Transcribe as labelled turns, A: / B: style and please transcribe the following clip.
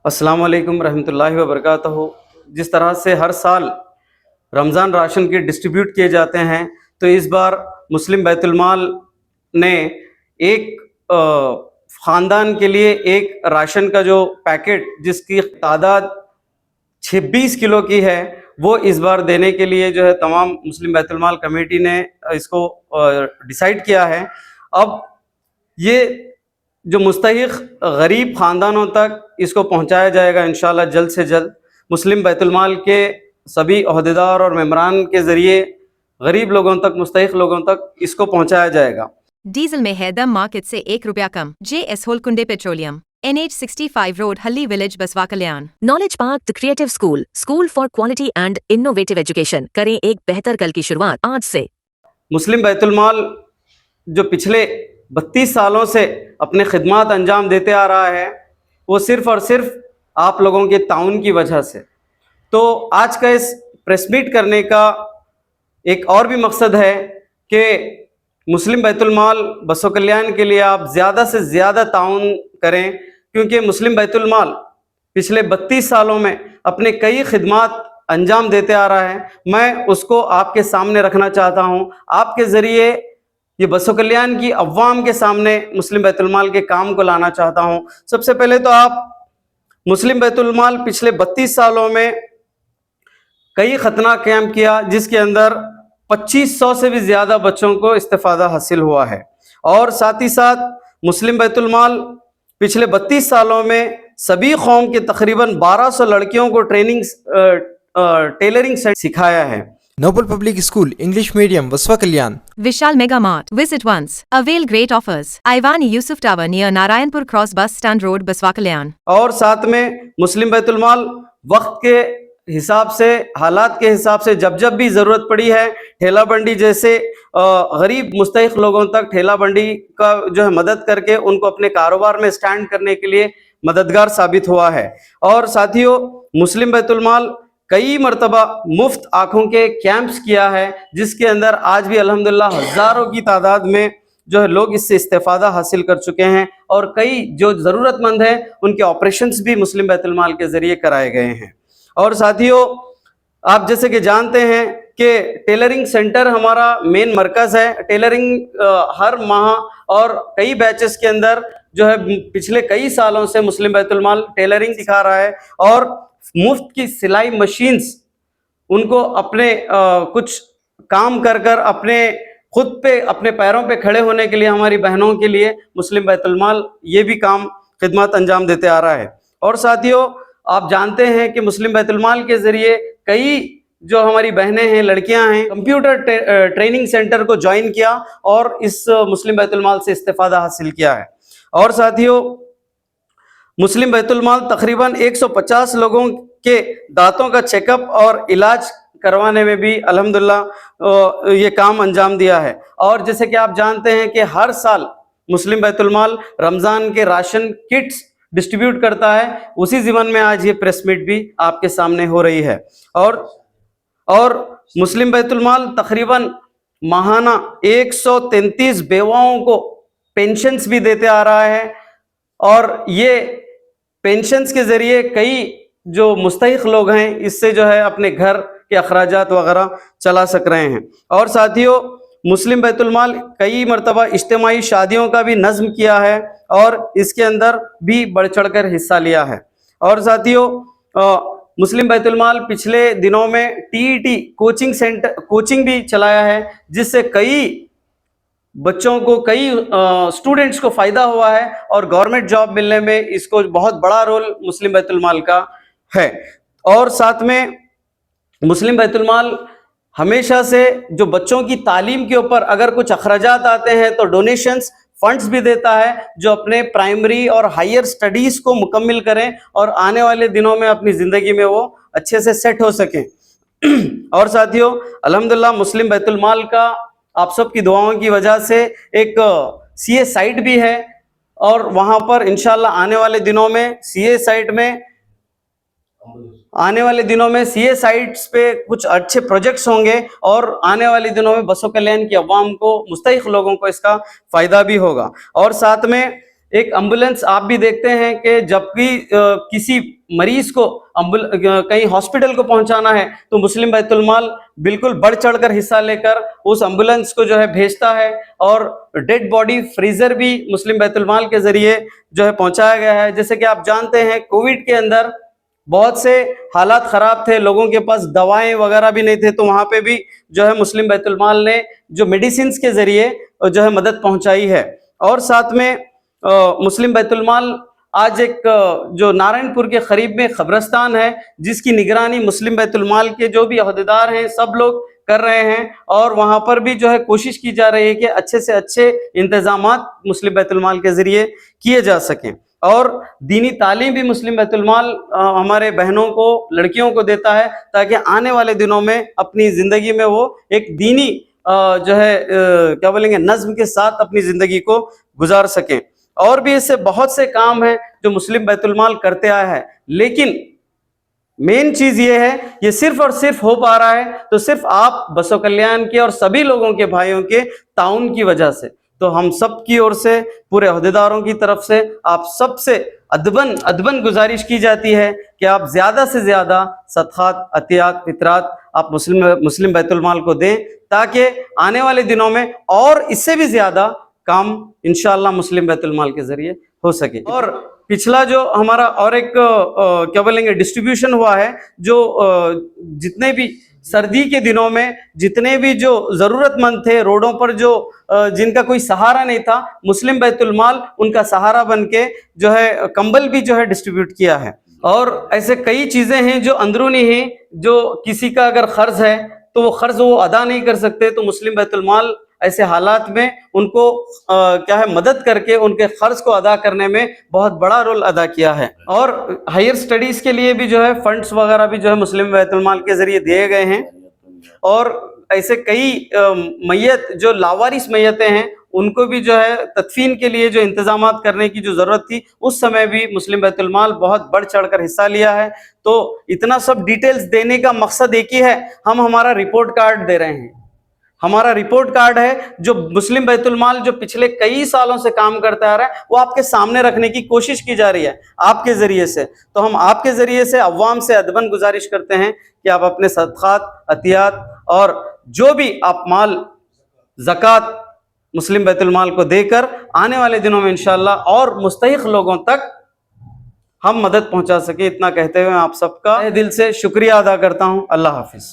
A: السلام علیکم ورحمۃ اللہ وبرکاتہ۔ جس طرح سے ہر سال رمضان راشن کے ڈسٹریبیوٹ کیے جاتے ہیں، تو اس بار مسلم بیت المال نے ایک خاندان کے لیے ایک راشن کا جو پیکٹ جس کی تعداد 26 کلو کی ہے، وہ اس بار دینے کے لیے جو ہے تمام مسلم بیت المال کمیٹی نے اس کو ڈیسائیڈ کیا ہے۔ اب یہ جو مستحق غریب خاندانوں تک اس کو پہنچایا جائے گا انشاءاللہ جلد سے جلد۔ مسلم بیت المال کے سبھی عہدیدار اور ممبران کے ذریعے غریب لوگوں تک، مستحق لوگوں تک اس کو پہنچایا جائے گا۔
B: ڈیزل میں ہے دم مارکیٹ سے ₹1 کم۔ JS ہولکنڈے پیٹرولیم، NH65 روڈ، ہلی village, Basava Kalyan.
C: Knowledge park, the creative school for quality and innovative education, کریں ایک بہتر کل کی شروعات آج سے۔
A: مسلم بیت المال جو پچھلے 32 سالوں سے اپنے خدمات انجام دیتے آ رہا ہے، وہ صرف اور صرف آپ لوگوں کے تعاون کی وجہ سے۔ تو آج کا اس پریس میٹ کرنے کا ایک اور بھی مقصد ہے کہ مسلم بیت المال بسو کلیان کے لیے آپ زیادہ سے زیادہ تعاون کریں، کیونکہ مسلم بیت المال پچھلے 32 سالوں میں اپنے کئی خدمات انجام دیتے آ رہا ہے۔ میں اس کو آپ کے سامنے رکھنا چاہتا ہوں، آپ کے ذریعے یہ بسو کلیان کی عوام کے سامنے مسلم بیت المال کے کام کو لانا چاہتا ہوں۔ سب سے پہلے تو آپ مسلم بیت المال پچھلے 32 سالوں میں کئی ختنہ کیمپ کیا، جس کے اندر 2500 سے بھی زیادہ بچوں کو استفادہ حاصل ہوا ہے، اور ساتھ ہی ساتھ مسلم بیت المال پچھلے 32 سالوں میں سبھی قوم کے تقریباً 1200 لڑکیوں کو ٹیلرنگ سکھایا ہے۔
D: Noble public school English medium Basava Kalyan.
B: Vishal mega mart, visit once, avail great offers, Aiwan Yusuf tower near Narayan پور کراس بس اسٹینڈ روڈ، بسوا کلیان۔
A: اور ساتھ میں مسلم بیت المال وقت کے حساب سے، حالات کے حساب سے جب بھی ضرورت پڑی ہے، ٹھیلا بنڈی جیسے غریب مستحق لوگوں تک ٹھیلا بنڈی کا جو ہے مدد کر کے ان کو اپنے کاروبار میں سٹینڈ کرنے کے لیے مددگار ثابت ہوا ہے۔ اور ساتھیوں، مسلم بیت المال کئی مرتبہ مفت آنکھوں کے کیمپس کیا ہے، جس کے اندر آج بھی الحمدللہ ہزاروں کی تعداد میں جو ہے لوگ اس سے استفادہ حاصل کر چکے ہیں، اور کئی جو ضرورت مند ہیں ان کے آپریشنز بھی مسلم بیت المال کے ذریعے کرائے گئے ہیں۔ اور ساتھیوں، آپ جیسے کہ جانتے ہیں کہ ٹیلرنگ سینٹر ہمارا مین مرکز ہے۔ ٹیلرنگ ہر ماہ اور کئی بیچز کے اندر جو ہے پچھلے کئی سالوں سے مسلم بیت المال ٹیلرنگ سکھا رہا ہے، اور مفت کی سلائی مشینز ان کو اپنے کچھ کام کر اپنے خود پہ اپنے پیروں پہ کھڑے ہونے کے لیے ہماری بہنوں کے لیے مسلم بیت المال یہ بھی کام خدمات انجام دیتے آ رہا ہے۔ اور ساتھیوں، آپ جانتے ہیں کہ مسلم بیت المال کے ذریعے کئی جو ہماری بہنیں ہیں، لڑکیاں ہیں، کمپیوٹر ٹریننگ سینٹر کو جوائن کیا اور اس مسلم بیت المال سے استفادہ حاصل کیا ہے۔ اور ساتھیوں، مسلم بیت المال تقریباً 150 لوگوں کے دانتوں کا چیک اپ اور علاج کروانے میں بھی الحمدللہ یہ کام انجام دیا ہے۔ اور جیسے کہ آپ جانتے ہیں کہ ہر سال مسلم بیت المال رمضان کے راشن کٹس ڈسٹریبیوٹ کرتا ہے، اسی ضمن میں آج یہ پریس میٹ بھی آپ کے سامنے ہو رہی ہے۔ اور مسلم بیت المال تقریباً ماہانہ 133 بیواؤں کو پینشنز بھی دیتے آ رہا ہے، اور یہ پینشنز کے ذریعے کئی جو مستحق لوگ ہیں اس سے جو ہے اپنے گھر کے اخراجات وغیرہ چلا سک رہے ہیں۔ اور ساتھیوں، مسلم بیت المال کئی مرتبہ اجتماعی شادیوں کا بھی نظم کیا ہے، اور اس کے اندر بھی بڑھ چڑھ کر حصہ لیا ہے۔ اور ساتھیوں، مسلم بیت المال پچھلے دنوں میں TET کوچنگ بھی چلایا ہے، جس سے کئی بچوں کو، کئی اسٹوڈنٹس کو فائدہ ہوا ہے، اور گورنمنٹ جاب ملنے میں اس کو بہت بڑا رول مسلم بیت المال کا ہے۔ اور ساتھ میں مسلم بیت المال ہمیشہ سے جو بچوں کی تعلیم کے اوپر اگر کچھ اخراجات آتے ہیں تو ڈونیشنز، فنڈز بھی دیتا ہے، جو اپنے پرائمری اور ہائر سٹڈیز کو مکمل کریں اور آنے والے دنوں میں اپنی زندگی میں وہ اچھے سے سیٹ ہو سکیں۔ اور ساتھیوں، الحمدللہ مسلم بیت المال کا آپ سب کی دعاؤں کی وجہ سے ایک CA سائٹ بھی ہے، اور وہاں پر انشاءاللہ آنے والے دنوں میں CA سائٹس پہ کچھ اچھے پروجیکٹس ہوں گے، اور آنے والے دنوں میں بسو کلیان کی عوام کو، مستحق لوگوں کو اس کا فائدہ بھی ہوگا۔ اور ساتھ میں ایک ایمبولینس آپ بھی دیکھتے ہیں کہ جب بھی کسی مریض کو کہیں ہاسپٹل کو پہنچانا ہے تو مسلم بیت المال بالکل بڑھ چڑھ کر حصہ لے کر اس ایمبولینس کو جو ہے بھیجتا ہے، اور ڈیڈ باڈی فریزر بھی مسلم بیت المال کے ذریعے جو ہے پہنچایا گیا ہے۔ جیسے کہ آپ جانتے ہیں کووڈ کے اندر بہت سے حالات خراب تھے، لوگوں کے پاس دوائیں وغیرہ بھی نہیں تھے، تو وہاں پہ بھی جو ہے مسلم بیت المال نے جو میڈیسنز کے ذریعے جو ہے مدد پہنچائی ہے۔ اور ساتھ میں مسلم بیت المال آج ایک جو نارائن پور کے قریب میں قبرستان ہے، جس کی نگرانی مسلم بیت المال کے جو بھی عہدیدار ہیں سب لوگ کر رہے ہیں، اور وہاں پر بھی جو ہے کوشش کی جا رہی ہے کہ اچھے سے اچھے انتظامات مسلم بیت المال کے ذریعے کیے جا سکیں۔ اور دینی تعلیم بھی مسلم بیت المال ہمارے بہنوں کو، لڑکیوں کو دیتا ہے، تاکہ آنے والے دنوں میں اپنی زندگی میں وہ ایک دینی جو ہے کیا بولیں گے نظم کے ساتھ اپنی زندگی کو گزار سکیں۔ اور بھی اس سے بہت سے کام ہیں جو مسلم بیت المال کرتے آیا ہے، لیکن مین چیز یہ ہے، یہ صرف اور صرف ہو پا رہا ہے تو صرف آپ بسو کلیان کے اور سبھی لوگوں کے بھائیوں کے تعاون کی وجہ سے۔ تو ہم سب کی اور سے، پورے عہدیداروں کی طرف سے آپ سب سے ادباً گزارش کی جاتی ہے کہ آپ زیادہ سے زیادہ صدقات، عطیات، فطرات آپ مسلم بیت المال کو دیں، تاکہ آنے والے دنوں میں اور اس سے بھی زیادہ کام انشاءاللہ مسلم بیت المال کے ذریعے ہو سکے۔ اور پچھلا جو ہمارا اور ایک کیا بولیں گے ڈسٹریبیوشن ہوا ہے، جو جتنے بھی سردی کے دنوں میں جتنے بھی جو ضرورت مند تھے روڈوں پر، جو جن کا کوئی سہارا نہیں تھا، مسلم بیت المال ان کا سہارا بن کے جو ہے کمبل بھی جو ہے ڈسٹریبیوٹ کیا ہے۔ اور ایسے کئی چیزیں ہیں جو اندرونی ہیں، جو کسی کا اگر قرض ہے تو وہ قرض وہ ادا نہیں کر سکتے، تو مسلم بیت المال ایسے حالات میں ان کو کیا ہے مدد کر کے ان کے قرض کو ادا کرنے میں بہت بڑا رول ادا کیا ہے۔ اور ہائر سٹڈیز کے لیے بھی جو ہے فنڈز وغیرہ بھی جو ہے مسلم بیت المال کے ذریعے دیے گئے ہیں۔ اور ایسے کئی میت جو لاوارث میتیں ہیں، ان کو بھی جو ہے تدفین کے لیے جو انتظامات کرنے کی جو ضرورت تھی، اس سمے بھی مسلم بیت المال بہت بڑھ چڑھ کر حصہ لیا ہے۔ تو اتنا سب ڈیٹیلز دینے کا مقصد ایک ہی ہے، ہم ہمارا رپورٹ کارڈ دے رہے ہیں۔ ہمارا رپورٹ کارڈ ہے جو مسلم بیت المال جو پچھلے کئی سالوں سے کام کرتا آ رہا ہے، وہ آپ کے سامنے رکھنے کی کوشش کی جا رہی ہے آپ کے ذریعے سے۔ تو ہم آپ کے ذریعے سے عوام سے ادباً گزارش کرتے ہیں کہ آپ اپنے صدقات، عطیات اور جو بھی آپ مال، زکوٰۃ مسلم بیت المال کو دے کر آنے والے دنوں میں انشاءاللہ اور مستحق لوگوں تک ہم مدد پہنچا سکیں۔ اتنا کہتے ہوئے آپ سب کا دل سے شکریہ ادا کرتا ہوں۔ اللہ حافظ۔